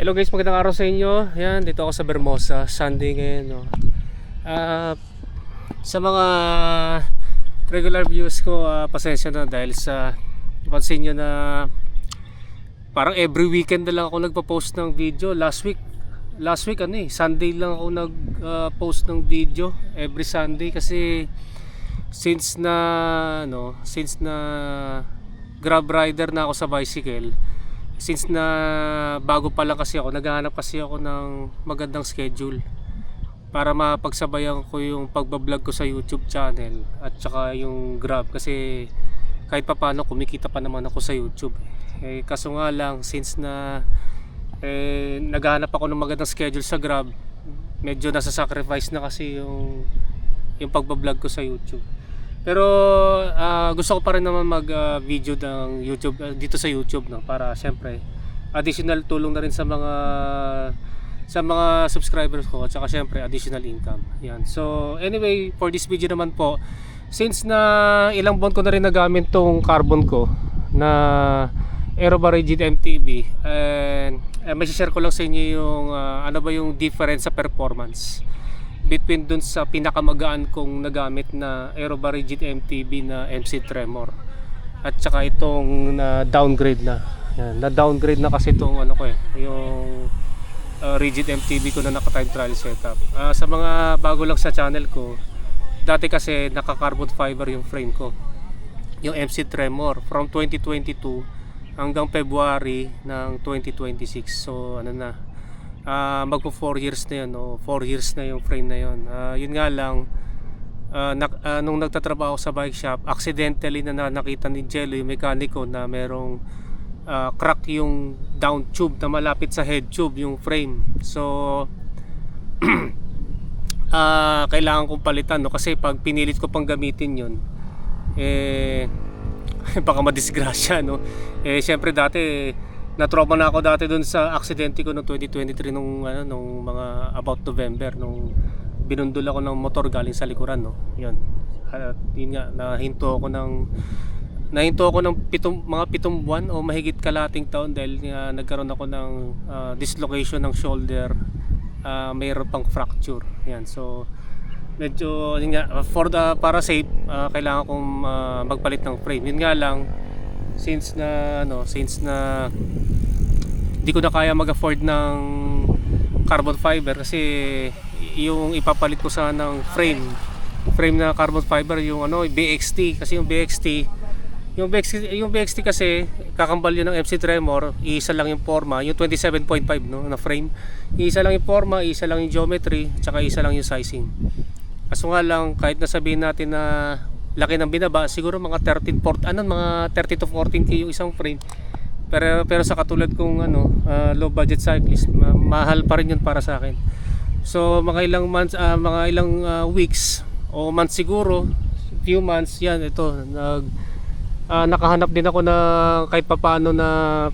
Hello guys, magandang araw sa inyo. Yan, dito ako sa Bermosa, Sunday ngayon, no. Sa mga regular viewers ko, pasensya na dahil sa napansin nyo na parang every weekend na lang ako nagpa-post ng video. Last week Sunday lang ako nag-post ng video every Sunday kasi since na grab rider na ako sa bicycle, since na bago pa lang kasi ako, naghahanap kasi ako ng magandang schedule para mapagsabayan ko yung pagbablog ko sa YouTube channel at saka yung Grab, kasi kahit pa paano kumikita pa naman ako sa YouTube. Kaso nga lang, since na naghahanap ako ng magandang schedule sa Grab, medyo nasa-sacrifice na kasi yung pagbablog ko sa YouTube. Pero gusto ko pa rin naman mag-video ng YouTube dito sa YouTube, no, para syempre additional tulong na rin sa mga subscribers ko at saka syempre additional income. Yan. So anyway, for this video naman po, since na ilang buwan ko na rin nagamit tong carbon ko na Aeroba Rigid MTB, and may share ko lang sa inyo yung ano ba yung difference sa performance between dun sa pinakamagaan kong nagamit na Aeroba Rigid MTB na MC Tremor at saka itong na downgrade na. Yan, na downgrade na kasi itong ano ko yung Rigid MTB ko na naka time trial setup. Sa mga bago lang sa channel ko, dati kasi naka carbon fiber yung frame ko, yung MC Tremor, from 2022 hanggang February ng 2026. So ano na, magpo 4 years na yun, 4 years na yung frame na yun. Yun nga lang, nung nagtatrabaho sa bike shop, accidentally na nakita ni Jello, yung mekaniko, na merong crack yung down tube na malapit sa head tube yung frame. So kailangan kong palitan, no? Kasi pag pinilit ko pang gamitin yun, baka madisgrasya, no? Syempre dati na-trauma na ako dati dun sa aksidente ko noong 2023 nung mga about November, nung binundol ako ng motor galing sa likuran, no. Yun. At yun nga, nahinto ako ng mga 7 buwan o mahigit kalating taon dahil nagkaroon ako ng dislocation ng shoulder, mayroon pang fracture. Yan. So medyo yun nga, para safe, kailangan kong magpalit ng frame. Yun nga lang, since na di ko na kaya mag-afford ng carbon fiber, kasi yung ipapalit ko sana ng frame na carbon fiber yung BXT, kasi yung BXT kasi kakambal yun ng MC Tremor, isa lang yung forma, yung 27.5 na frame, isa lang yung forma, isa lang yung geometry, tsaka isa lang yung sizing. Kaso nga lang, kahit nasabihin natin na laki ng binaba, siguro mga 30 to 14k yung isang frame, pero sa katulad kong low budget cyclist, mahal pa rin yun para sa akin. So mga ilang months, mga ilang weeks o months siguro, few months, yan, ito nakahanap din ako na kahit papaano na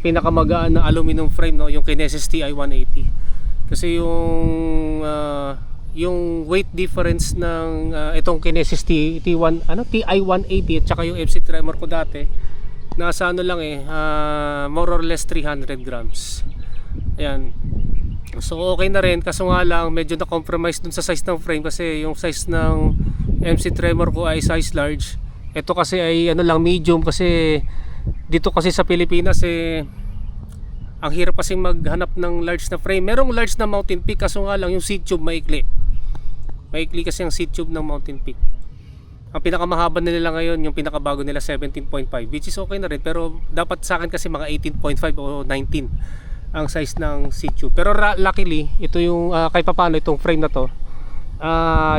pinakamagaan na aluminum frame, no, yung Kinesis TI-180. Kasi yung weight difference ng itong Kinesis TI-180 at saka yung MC Tremor ko dati, nasa lang more or less 300 grams. Ayan. So okay na rin, kaso nga lang medyo na-compromise dun sa size ng frame, kasi yung size ng MC Tremor ko ay size large. Ito kasi ay medium, kasi dito kasi sa Pilipinas ang hirap kasi maghanap ng large na frame. Merong large na Mountain Peak, kaso nga lang yung seat tube maikli kasi ang seat tube ng Mountain Peak. Ang pinakamahaba nila ngayon, yung pinakabago nila 17.5, which is okay na rin, pero dapat sa akin kasi mga 18.5 o 19 ang size ng seat tube. Pero luckily, ito yung kahit papaano itong frame na to,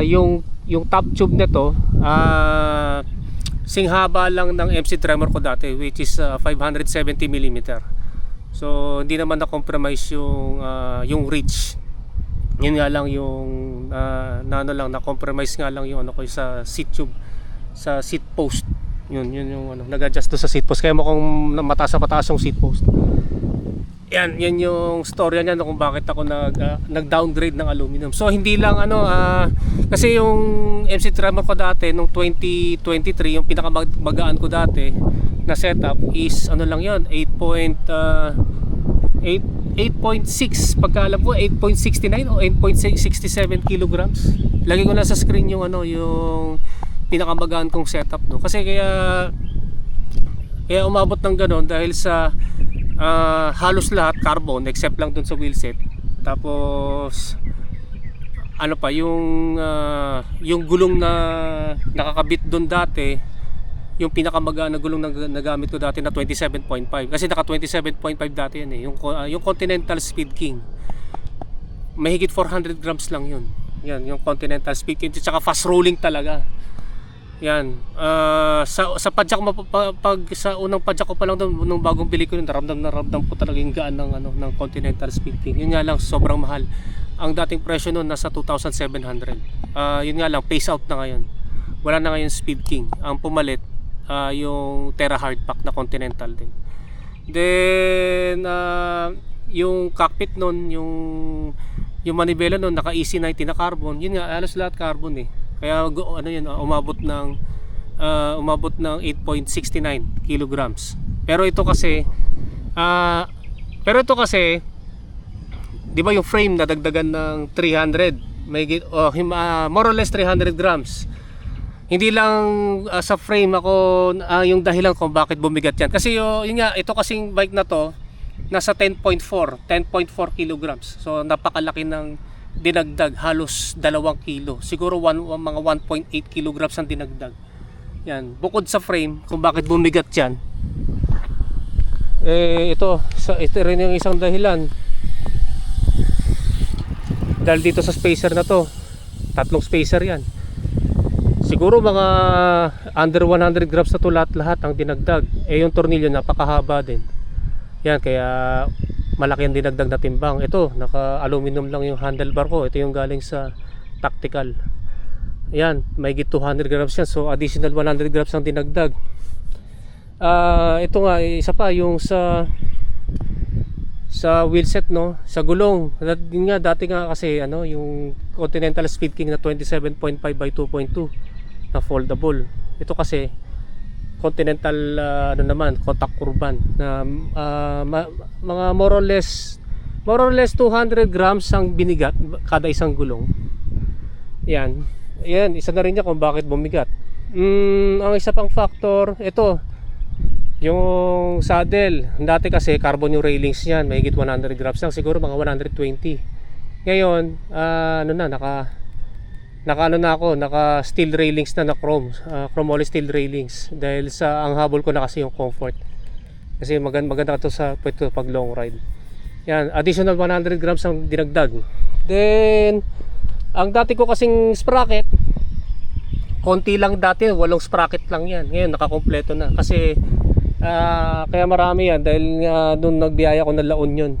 yung top tube nito singhaba lang ng MC Tremor ko dati, which is 570mm. So hindi naman na-compromise yung reach. Yun nga lang yung na-compromise nga lang yung ko sa seat tube, sa seat post. Yun yung nag-adjust do sa seat post, kaya mukhang mataas yung seat post. Yan yung storya niya, kung bakit ako nag-downgrade ng aluminum. So hindi lang kasi yung MC Tremor ko dati nung 2023, yung pinakamagaan ko dati na setup is lang yun, 8.8 8.6 pagka alam ko 8.69 o 8.67 kilograms. Lagi ko na sa screen yung ano, yung pinakamagaan kong setup, no. Kasi kaya umabot ng ganon dahil sa halos lahat carbon except lang dun sa wheelset. Tapos ano pa yung gulong na nakakabit dun dati, yung pinakamagaan na gulong na nagamit ko dati na 27.5, kasi naka 27.5 dati yan eh, yung Continental Speed King. Mahigit 400 grams lang yun. Yan, yung Continental Speed King, tsaka fast rolling talaga. Yan, sa padjak mo, pag sa unang padjak ko pa lang doon, nung bagong bili ko yun, naramdam ko talaga yung gaan ng Continental Speed King. Yun nga lang, sobrang mahal. Ang dating presyo noon nasa 2,700. Yun nga lang, phase out na ngayon. Wala na ngayon Speed King. Ang pumalit, yung Terra Hardpack na Continental din. Then yung cockpit noon, yung manibela noon naka EC90 na carbon. Yun nga, halos lahat carbon eh. Kaya ano yun, umabot ng 8.69 kilograms. Pero ito kasi di ba yung frame na dagdagan ng 300, more or less 300 grams. Hindi lang sa frame ako yung dahilan kung bakit bumigat yan. Kasi yun nga, ito kasing bike na to nasa 10.4 kilograms. So napakalaki ng dinagdag, halos 2 kilo. Siguro mga 1.8 kilograms ang dinagdag. Yan, bukod sa frame kung bakit bumigat yan. Ito rin yung isang dahilan. Dahil dito sa spacer na to, 3 spacer yan. Siguro mga under 100 grams na to lahat ang dinagdag. Yung tornilyo napakahaba din. Yan, kaya malaki ang dinagdag na timbang. Ito, naka-aluminum lang yung handlebar ko. Ito yung galing sa Tactical. Yan, may 200 grams yan. So additional 100 grams ang dinagdag. Ito nga, isa pa yung sa wheelset, no, sa gulong. Yun nga, dati nga kasi yung Continental Speed King na 27.5 by 2.2 na foldable. Ito kasi Continental contact urban na mga more or less 200 grams ang binigat kada isang gulong. Yan, isa na rin niya kung bakit bumigat. Ang isa pang factor, ito yung saddle. Dati kasi carbon yung railings niyan, mahigit 100 grams lang, siguro mga 120. Ngayon naka steel railings na chromoly steel railings, dahil sa ang habol ko na kasi yung comfort. Kasi maganda to sa pag long ride. Yan, additional 100 grams ang dinagdag. Then ang dati ko kasing sprocket, konti lang dati, 8 sprocket lang yan. Ngayon nakakompleto na kasi kaya marami yan dahil doon nagbiyaya ko na La Union.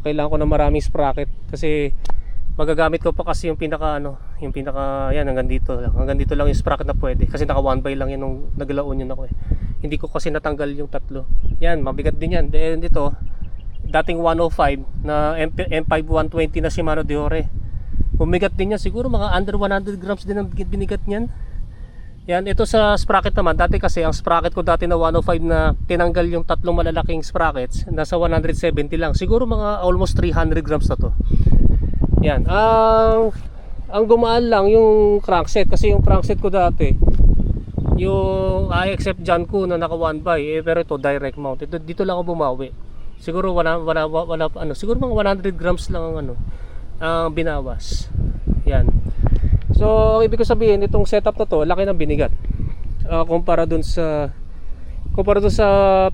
Kailangan ko na maraming sprocket kasi magagamit ko pa kasi yung pinaka yan, hanggang dito lang yung sprocket na pwede, kasi naka 1 by lang yan nung nagla Union ako eh. Hindi ko kasi natanggal yung 3. Yan, mabigat din yan. Then dito, dating 105 na M5 120 na Shimano Deore, bumigat din yan, siguro mga under 100 grams din ang binigat niyan. Yan, ito sa sprocket naman, dati kasi ang sprocket ko dati na 105 na tinanggal yung 3 malalaking sprockets, nasa 170 lang, siguro mga almost 300 grams na to. Yan, ang gumaan lang yung crankset, kasi yung crankset ko dati, yung IXF Janko na naka 1 by, pero ito direct mount. Dito lang ako bumawi. Siguro siguro mga 100 grams lang ang binawas. Yan. So, ang ibig ko sabihin, itong setup na to, laki ng binigat. Kumpara dun sa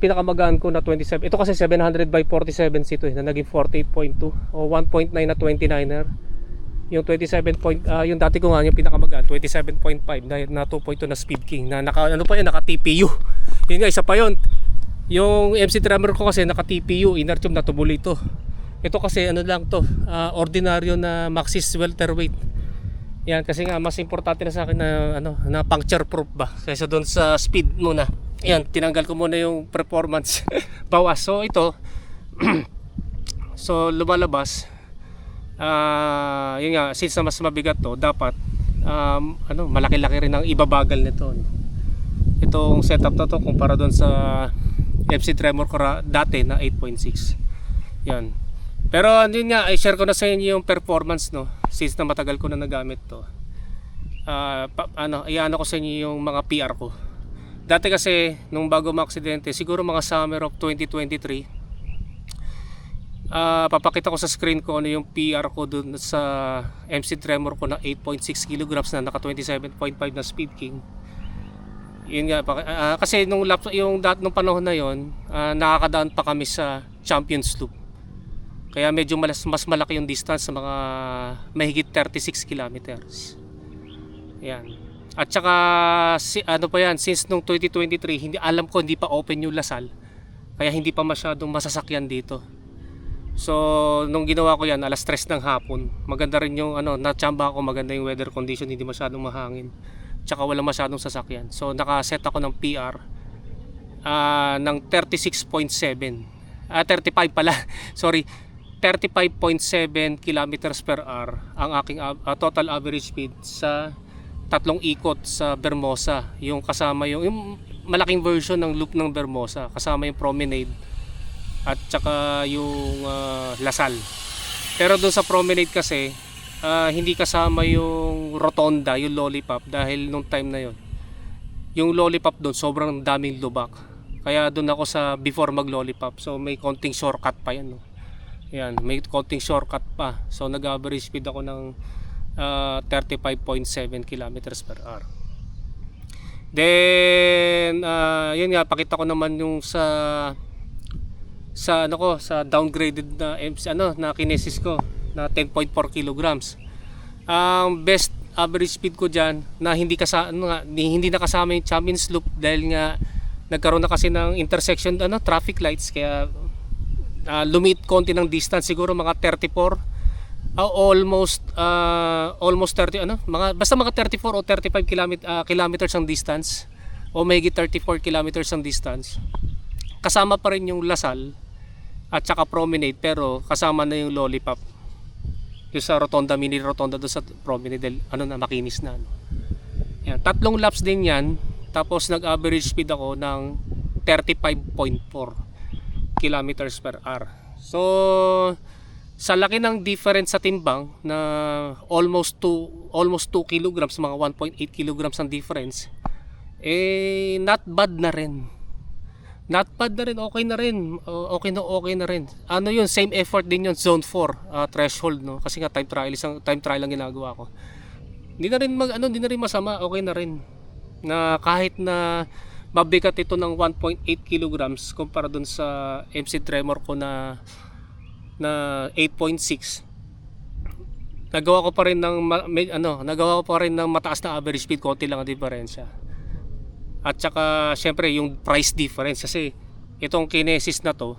pinakamagaan ko na 27. Ito kasi 700 by 47 ito na naging 48.2 o 1.9 na 29er. Yung 27 yung dati ko nga yung pinakamagaan 27.5 na 2.2 na Speed King na naka TPU. Yun nga, isa pa yun. Yung MC Tremor ko kasi naka TPU, inner tube na tubulito. Ito kasi lang to, ordinaryo na Maxxis welterweight. Yan, kasi nga mas importante na sa akin na puncture proof ba kaysa doon sa speed muna. Yan, tinanggal ko muna yung performance bawas. So ito so lumalabas, yun nga, since na mas mabigat to, dapat malaki-laki rin ang ibabagal nito. Itong setup na to kumpara doon sa MC Tremor ko dati na 8.6. Yan. Pero yun nga, i-share ko na sa inyo yung performance, no, since na matagal ko na nagamit to. Iano ko sa inyo yung mga PR ko. Dati kasi nung bago ma-aksidente, siguro mga summer of 2023, papakita ko sa screen ko ano yung PR ko dun sa MC Tremor ko na 8.6 kilograms na naka 27.5 na Speed King. Yun nga, kasi nung nung panahon na yon, nakakadaan pa kami sa Champions Loop. Kaya medyo mas malaki yung distance sa mga mahigit 36 kilometers. Yan. At saka ano pa yan, since nung 2023, hindi pa open yung Lasal. Kaya hindi pa masyadong masasakyan dito. So nung ginawa ko yan, alas 3 ng hapon. Maganda rin yung natsyamba ako, maganda yung weather condition, hindi masyadong mahangin. Tsaka wala masyadong sasakyan. So naka-set ako ng PR ng 36.7. 35 pala. Sorry. 35.7 kilometers per hour ang aking total average speed sa tatlong ikot sa Bermosa, yung kasama yung malaking version ng loop ng Bermosa, kasama yung promenade at saka yung Lasal. Pero doon sa promenade kasi hindi kasama yung rotonda, yung lollipop, dahil nung time na yon yung lollipop doon sobrang daming lubak, kaya doon ako sa before mag lollipop. So may konting shortcut pa yan, no? Yan, may konting shortcut pa. So nag-average speed ako ng 35.7 kilometers per hour. Then yun nga, pakita ko naman yung sa downgraded na na Kinesis ko na 10.4 kilograms. Ang best average speed ko diyan na hindi nakasama yung Champions Loop, dahil nga nagkaroon na kasi ng intersection traffic lights, kaya lumit konti ng distance, siguro mga 34 almost 30 basta mga 34 o 35 kilometers ang distance, o mayigit 34 kilometers ang distance. Kasama pa rin yung Lasal at saka promenade, pero kasama na yung lollipop yung sa rotonda, mini rotonda doon sa promenade, makinis na. Yan, 3 laps din yan, tapos nag-average speed ako ng 35.4 kilometers per hour. So sa laki ng difference sa timbang na almost 2 kilograms, mga 1.8 kilograms ang difference, not bad na rin. Okay na rin. Okay na rin. Yun, same effort din yun, zone 4 threshold, no? Kasi nga time trial lang ginagawa ko. Hindi na rin masama, okay na rin. Na kahit na mabigat ito ng 1.8 kilograms kumpara dun sa MC Tremor ko na 8.6, nagawa ko pa rin ng mataas na average speed, konti lang ang diferensya. At saka syempre yung price difference, kasi itong Kinesis na to,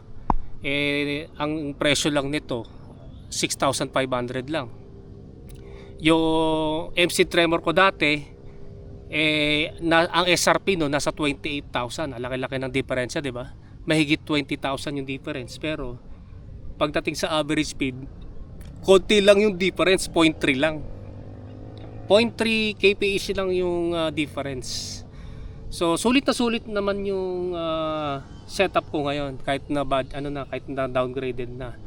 ang presyo lang nito 6,500 lang. Yung MC Tremor ko dati, ang SRP no nasa 28,000. Laki-laki ng diferensya, 'di ba? Mahigit 20,000 yung difference. Pero pagdating sa average speed, konti lang yung difference, 0.3 lang. 0.3 kph lang yung difference. So sulit naman yung setup ko ngayon, kahit na kahit na downgraded na.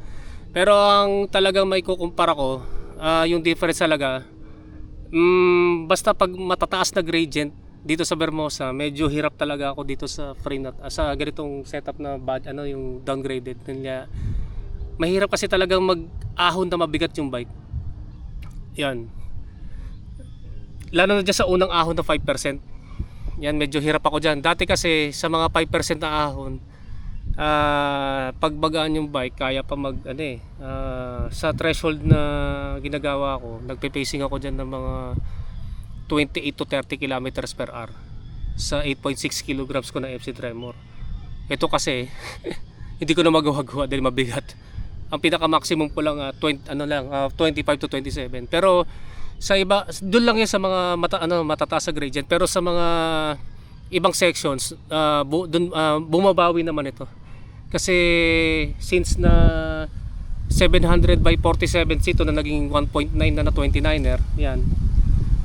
Pero ang talagang may kukumpara ko, yung difference talaga, basta pag matataas na gradient dito sa Bermosa, medyo hirap talaga ako dito sa frame sa ganitong setup na yung downgraded. Kaya mahirap kasi talagang mag-ahon na mabigat yung bike. Yan. Lalo na dyan sa unang ahon na 5%. Yan, medyo hirap ako dyan. Dati kasi sa mga 5% na ahon, pagbagaan yung bike, kaya pa sa threshold na ginagawa ko, nagpe-pacing ako dyan ng mga 28 to 30 kilometers per hour sa 8.6 kilograms ko na MC Tremor. Ito kasi hindi ko na magawa dahil mabigat. Ang pinaka-maximum ko lang 25 to 27. Pero sa iba, doon lang yan sa mga matataas sa gradient. Pero sa mga ibang sections, bumabawi naman ito. Kasi since na 700 by 47 ito na naging 1.9 na 29er, yan.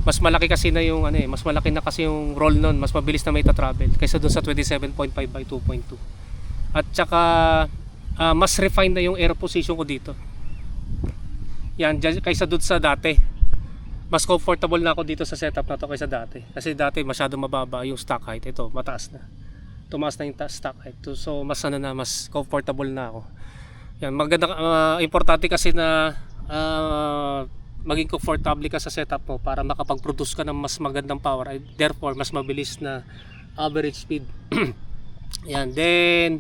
Mas malaki kasi na yung mas malaki na kasi yung roll nun, mas mabilis na may travel kaysa doon sa 27.5 by 2.2. At saka mas refined na yung air position ko dito. Yan, kaysa doon sa dati. Mas comfortable na ako dito sa setup na to kaysa dati. Kasi dati masyado mababa yung stock height. Ito, mataas na. Tumaas na yung stock height. So mas mas comfortable na ako. Yan, maganda, importante kasi na maging comfortable ka sa setup mo para makapag-produce ka ng mas magandang power. Therefore, mas mabilis na average speed. Yan, then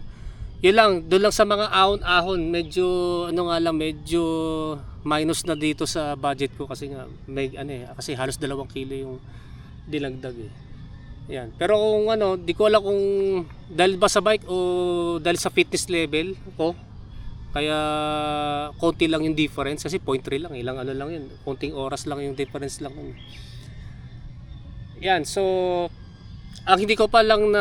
yun lang, doon lang sa mga ahon-ahon, medyo medyo minus na dito sa budget ko kasi nga kasi halos 2 kilo yung dinagdag eh. Yan. Pero kung di ko alam kung dahil ba sa bike o dahil sa fitness level ko, kaya konti lang yung difference kasi 0.3 lang, ilang lang yun, konting oras lang yung difference lang nun. Yan, so ang hindi ko pa lang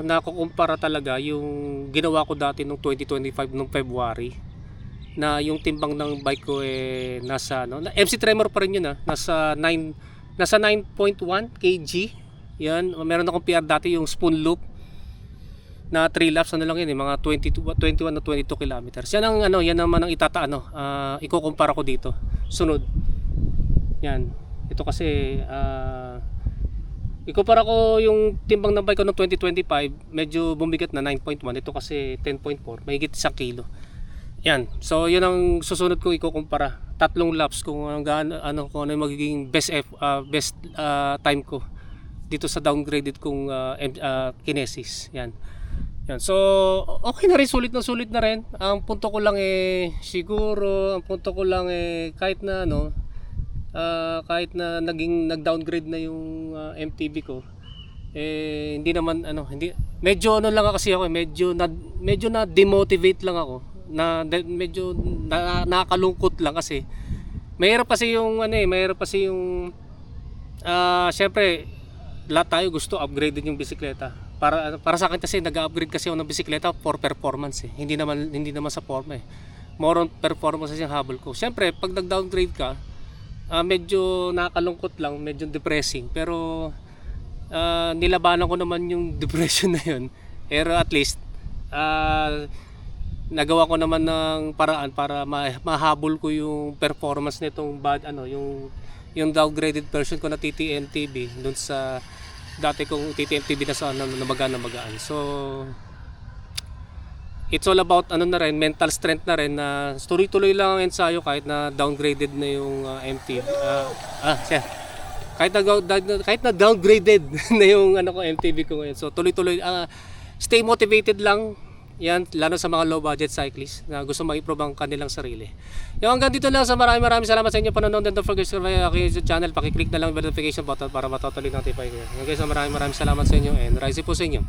nakukumpara talaga yung ginawa ko dati nung 2025 nung February, na yung timbang ng bike ko nasa MC Tremor pa rin yun, nasa 9.1 kg. Yan, meron akong PR dati yung spoon loop na 3 laps lang yun, mga 21 na 22 kilometers. Yan ang yan naman ang ikukumpara ko dito. Sunod. Yan. Ito kasi ikumpara ko yung timbang ng bike ko noong 2025, medyo bumigat na 9.1. Ito kasi 10.4, mahigit 1 kilo. Yan. So yun ang susunod ko ikukumpara. 3 laps kung kung ano yung magiging best time ko dito sa downgraded kong Kinesis. Yan. Yan. So okay na rin, sulit na rin. Ang punto ko lang siguro kahit na kahit na nag-downgrade na yung MTB ko, hindi naman medyo lang kasi ako, medyo na demotivate lang ako, medyo nakakalungkot lang kasi mahirap kasi yung syempre lahat tayo gusto upgraded yung bisikleta. Para sa akin kasi nag-upgrade kasi ako ng bisikleta for performance hindi naman sa forma more on performance yung habol ko. Syempre pag nag-downgrade ka, medyo nakakalungkot lang, medyo depressing, pero nilabanan ko naman yung depression na yun. Pero at least nagawa ko naman ng paraan para mahabol ko yung performance nitong yung downgraded version ko na TTMTB dun sa dati kong TTMTB na magaan. So it's all about mental strength na rin, na tuloy-tuloy lang ang ensayo kahit na downgraded na yung MTB. Kahit na downgraded na yung MTB ko ngayon. So tuloy-tuloy, stay motivated lang. Yan, lalo sa mga low budget cyclists na gusto ma-improve ang kanilang sarili. Yung hanggang dito lang, sa maraming salamat sa inyo panonood, and don't forget to subscribe aking channel, paki-click na lang yung notification button para matotally notify kayo. Guys, maraming salamat sa inyo, and rise po sa inyo.